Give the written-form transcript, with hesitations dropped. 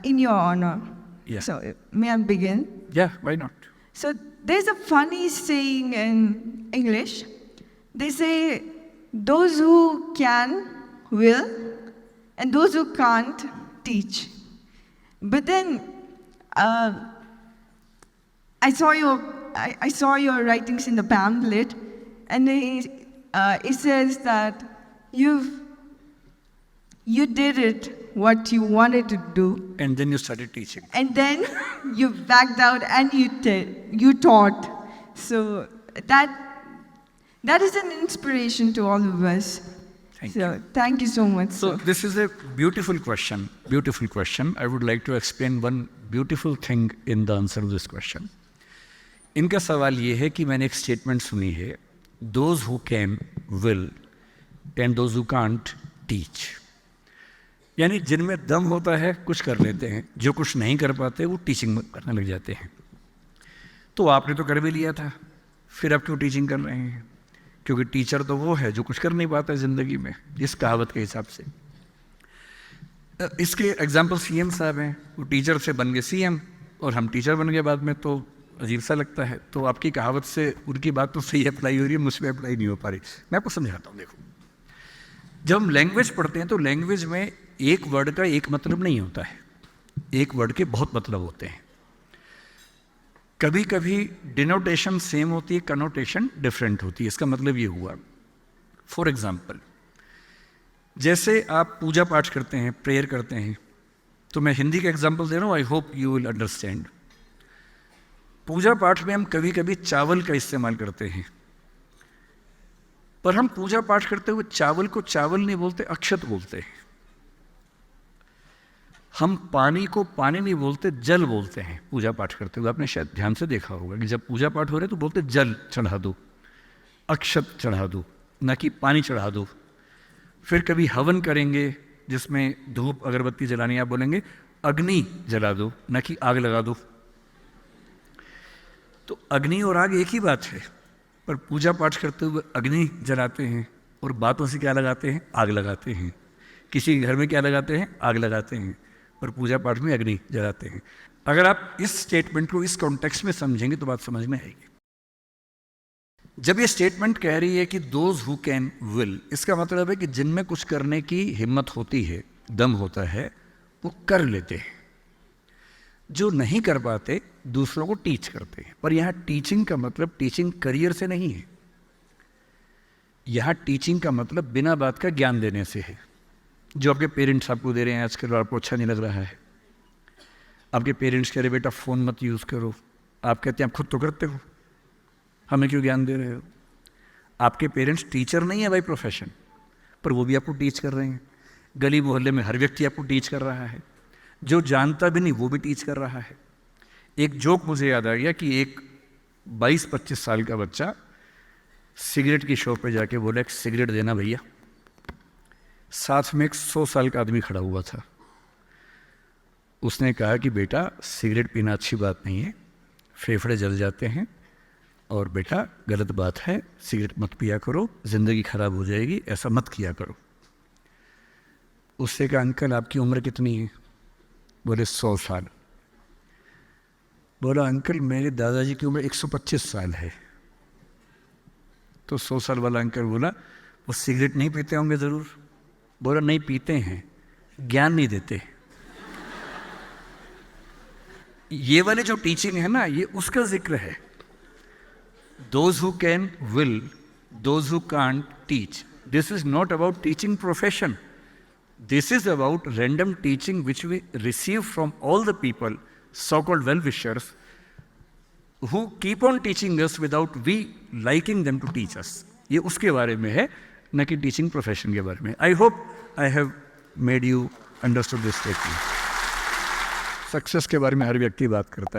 in your honor. Yeah. So, may I begin? Yeah, why not? So, there's a funny saying in English. They say, those who can will, and those who can't teach. But then, I saw your writings in the pamphlet, and it says that you did it what you wanted to do, And then you started teaching. and then you backed out and you taught. So that is an inspiration to all of us. Thank So thank you so much. So this is a beautiful question. Beautiful question. I would like to explain one beautiful thing in the answer to this question. इनका सवाल ये है कि मैंने एक statement सुनी है, those who can will and those who can't teach. यानी जिनमें दम होता है कुछ कर लेते हैं, जो कुछ नहीं कर पाते वो टीचिंग करने लग जाते हैं. तो आपने तो कर भी लिया था, फिर आप क्यों टीचिंग कर रहे हैं? क्योंकि टीचर तो वो है जो कुछ कर नहीं पाता है ज़िंदगी में, इस कहावत के हिसाब से. इसके एग्जाम्पल सीएम साहब हैं, वो टीचर से बन गए सीएम और हम टीचर बन गए बाद में, तो अजीब सा लगता है. तो आपकी कहावत से उनकी बात तो सही अप्लाई हो रही है, मुझ पर अप्लाई नहीं हो पा रही. मैं आपको समझाता हूँ. देखो, जब हम लैंग्वेज पढ़ते हैं तो लैंग्वेज में एक वर्ड का एक मतलब नहीं होता है, एक वर्ड के बहुत मतलब होते हैं. कभी कभी डिनोटेशन सेम होती है, कनोटेशन डिफरेंट होती है. इसका मतलब ये हुआ, फॉर एग्जाम्पल, जैसे आप पूजा पाठ करते हैं, प्रेयर करते हैं, तो मैं हिंदी का एग्जाम्पल दे रहा हूँ, I hope you will understand. पूजा पाठ में हम कभी कभी चावल का इस्तेमाल करते हैं, पर हम पूजा पाठ करते हुए चावल को चावल नहीं बोलते, अक्षत बोलते हैं. हम पानी को पानी नहीं बोलते, जल बोलते हैं पूजा पाठ करते हुए. आपने शायद ध्यान से देखा होगा कि जब पूजा पाठ हो रहे तो बोलते जल चढ़ा दो, अक्षत चढ़ा दो, न कि पानी चढ़ा दो. फिर कभी हवन करेंगे जिसमें धूप अगरबत्ती जलानी, आप बोलेंगे अग्नि जला दो, न कि आग लगा दो. तो अग्नि और आग एक ही बात है, पर पूजा पाठ करते हुए अग्नि जलाते हैं और बातों से क्या लगाते हैं? आग लगाते हैं. किसी घर में क्या लगाते हैं? आग लगाते हैं, पर पूजा पाठ में अग्नि जलाते हैं. अगर आप इस स्टेटमेंट को इस कॉन्टेक्स्ट में समझेंगे तो बात समझ में आएगी. जब ये स्टेटमेंट कह रही है कि दोज हु कैन विल, इसका मतलब है कि जिनमें कुछ करने की हिम्मत होती है, दम होता है, वो कर लेते हैं. जो नहीं कर पाते दूसरों को टीच करते हैं. पर यहाँ टीचिंग का मतलब टीचिंग करियर से नहीं है. यहाँ टीचिंग का मतलब बिना बात का ज्ञान देने से है. जो आपके पेरेंट्स आपको दे रहे हैं आजकल और आपको अच्छा नहीं लग रहा है. आपके पेरेंट्स कह रहे बेटा फ़ोन मत यूज़ करो, आप कहते हैं आप खुद तो करते हो, हमें क्यों ज्ञान दे रहे हो? आपके पेरेंट्स टीचर नहीं है बाई प्रोफेशन, पर वो भी आपको टीच कर रहे हैं. गली मोहल्ले में हर व्यक्ति आपको टीच कर रहा है, जो जानता भी नहीं वो भी टीच कर रहा है. एक जोक मुझे याद आ गया कि एक 22-25 साल का बच्चा सिगरेट की शॉप पे जाके बोला एक सिगरेट देना भैया. साथ में एक 100 साल का आदमी खड़ा हुआ था. उसने कहा कि बेटा सिगरेट पीना अच्छी बात नहीं है, फेफड़े जल जाते हैं, और बेटा गलत बात है, सिगरेट मत पिया करो, ज़िंदगी खराब हो जाएगी, ऐसा मत किया करो. उससे कहा अंकल आपकी उम्र कितनी है? बोले 100 साल. बोला अंकल मेरे दादाजी की उम्र 125 साल है. तो 100 साल वाला अंकल बोला वो सिगरेट नहीं पीते होंगे ज़रूर? बोला नहीं पीते हैं, ज्ञान नहीं देते. ये वाले जो टीचिंग है ना, ये उसका जिक्र है. Those who can will, those who can't teach. This is not about teaching profession. This is about random teaching which we receive from all the people, so-called well-wishers, who keep on teaching us without we liking them to teach us. ये उसके बारे में है, न कि teaching profession के बारे में. I hope I have made you understood this statement. Success के बारे में हर व्यक्ति बात करता है.